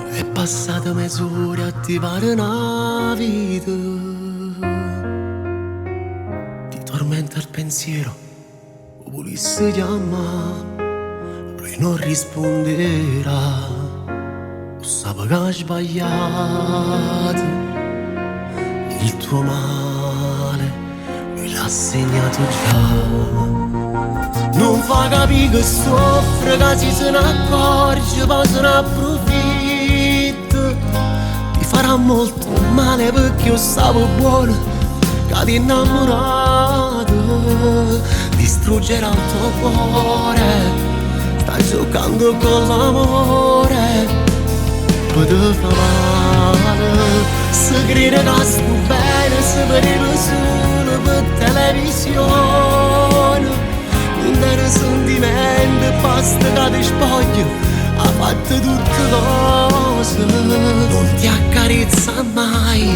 È passata mezz'ora a attivare una vita. Ti tormenta il pensiero, o volessi chiamare, lui non risponderà. O sape che ha sbagliato, il tuo male lui l'ha segnato già. Non fa capire che soffre, che se ne accorge, poi se ne approfitta. Ti farà molto male perché io stavo buono, che ti innamorato. Distruggerà il tuo cuore, stai giocando con l'amore. Poi ti fa male, se crede che sto bene, se vedeva solo per televisione. Non era sentimento, basta che ti spoglio, ha fatto tutte cose. Non ti accarezza mai,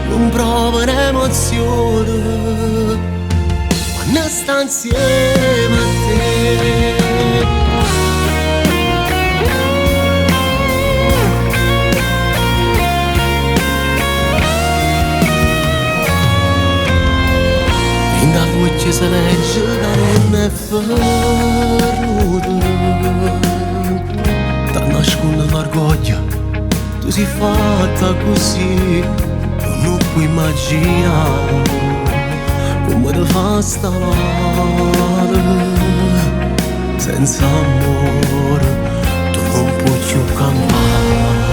non prova un'emozione quando sta insieme a te. In da voce se legge che non è venuto, ti nasconde l'orgoglio, tu sei fatta così, non puoi immaginare come ti fa sta male. Senza amore tu non puoi più campare.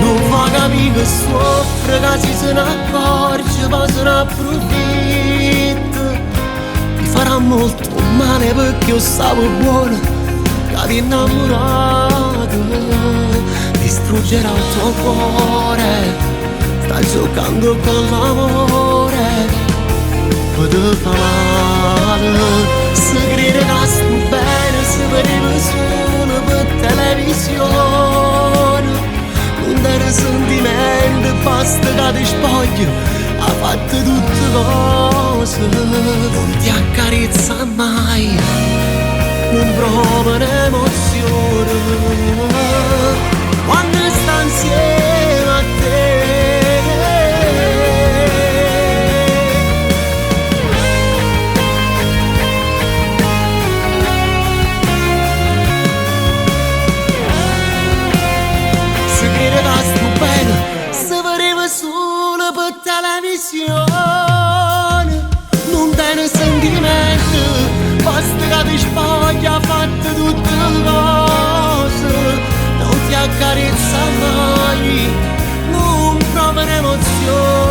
Non fa capire che soffre, che se ne accorge, poi se ne approfitta. Ti farà molto male perché io stavo buono, che ti innamorato. Distruggerà il tuo cuore, stai giocando con l'amore. Poi ti fa male, se crede che sto bene, se vedeva solo per televisione. Non era sentimento, basta che ti spoglio, ha fatto tutte cose. Non ti accarezza mai, non prova un'emozione quando sta insieme a te. Solo per televisione, non tiene sentimento, basta che ti spoglia, ha fatto tutte le cose. Non ti accarezza mai, non prova un'emozione